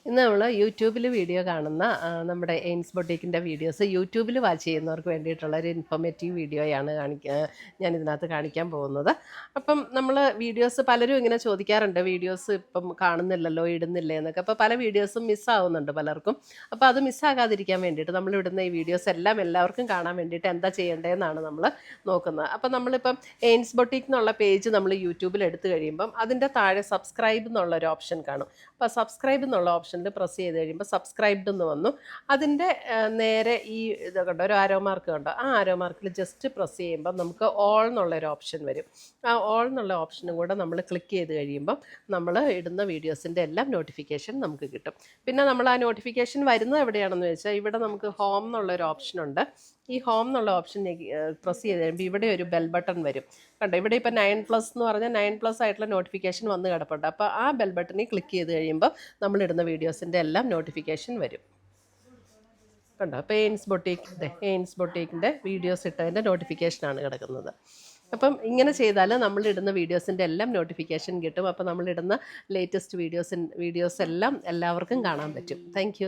ഇന്ന് നമ്മൾ യൂട്യൂബിൽ വീഡിയോ കാണുന്ന നമ്മുടെ എയിംസ് ബൊട്ടീക്കിൻ്റെ വീഡിയോസ് യൂട്യൂബിൽ വാച്ച് ചെയ്യുന്നവർക്ക് വേണ്ടിയിട്ടുള്ള ഒരു ഇൻഫോർമേറ്റീവ് വീഡിയോയാണ് ഞാനിതിനകത്ത് കാണിക്കാൻ പോകുന്നത്. അപ്പം നമ്മൾ വീഡിയോസ് പലരും ഇങ്ങനെ ചോദിക്കാറുണ്ട്, വീഡിയോസ് ഇപ്പം കാണുന്നില്ലല്ലോ, ഇടുന്നില്ലേ എന്നൊക്കെ. അപ്പോൾ പല വീഡിയോസും മിസ്സാവുന്നുണ്ട് പലർക്കും. അപ്പോൾ അത് മിസ്സാകാതിരിക്കാൻ വേണ്ടിയിട്ട് നമ്മൾ ഇടുന്ന ഈ വീഡിയോസ് എല്ലാം എല്ലാവർക്കും കാണാൻ വേണ്ടിയിട്ട് എന്താ ചെയ്യേണ്ടതെന്നാണ് നമ്മൾ നോക്കുന്നത്. അപ്പം നമ്മളിപ്പം എയിംസ് ബൊട്ടീക്ക് എന്നുള്ള പേജ് നമ്മൾ യൂട്യൂബിൽ എടുത്തു കഴിയുമ്പം അതിൻ്റെ താഴെ സബ്സ്ക്രൈബ് എന്നുള്ളൊരു ഓപ്ഷൻ കാണും. അപ്പോൾ സബ്സ്ക്രൈബ് എന്നുള്ള ഓപ്ഷനിൽ പ്രസ് ചെയ്ത് കഴിയുമ്പോൾ സബ്സ്ക്രൈബ്ഡ് എന്ന് വന്നു. അതിൻ്റെ നേരെ ഈ ഇത് കണ്ടോ, ഒരു ആരോ മാർക്ക് കണ്ടോ, ആ ആരോ മാർക്കിൽ ജസ്റ്റ് പ്രസ് ചെയ്യുമ്പോൾ നമുക്ക് ഓൾ എന്നുള്ളൊരു ഓപ്ഷൻ വരും. ആ ഓൾ എന്നുള്ള ഓപ്ഷനും കൂടെ നമ്മൾ ക്ലിക്ക് ചെയ്ത് കഴിയുമ്പം നമ്മൾ ഇടുന്ന വീഡിയോസിൻ്റെ എല്ലാം നോട്ടിഫിക്കേഷൻ നമുക്ക് കിട്ടും. പിന്നെ നമ്മൾ ആ നോട്ടിഫിക്കേഷൻ വരുന്നത് എവിടെയാണെന്ന് വെച്ചാൽ, ഇവിടെ നമുക്ക് ഹോം എന്നുള്ളൊരു ഓപ്ഷനുണ്ട്. ഈ ഹോം എന്നുള്ള ഓപ്ഷൻ പ്രസ് ചെയ്ത് കഴിയുമ്പോൾ ഇവിടെ ഒരു ബെൽ ബട്ടൺ വരും. കണ്ടോ, ഇവിടെ ഇപ്പോൾ 9+ എന്ന് പറഞ്ഞാൽ 9+ ആയിട്ടുള്ള നോട്ടിഫിക്കേഷൻ വന്ന് കിടപ്പുണ്ട്. അപ്പോൾ ആ ബെൽ ബട്ടണിൽ ക്ലിക്ക് ചെയ്ത് കഴിയുമ്പോൾ നമ്മളിടുന്ന വീഡിയോസിൻ്റെ എല്ലാം നോട്ടിഫിക്കേഷൻ വരും. കണ്ടോ, അപ്പോൾ എയിംസ് ബൊട്ടീക്കിൻ്റെ വീഡിയോസ് ഇട്ടതിൻ്റെ നോട്ടിഫിക്കേഷനാണ് കിടക്കുന്നത്. അപ്പം ഇങ്ങനെ ചെയ്താൽ നമ്മളിടുന്ന വീഡിയോസിൻ്റെ എല്ലാം നോട്ടിഫിക്കേഷൻ കിട്ടും. അപ്പോൾ നമ്മളിടുന്ന ലേറ്റസ്റ്റ് വീഡിയോസ് എല്ലാം എല്ലാവർക്കും കാണാൻ പറ്റും. താങ്ക്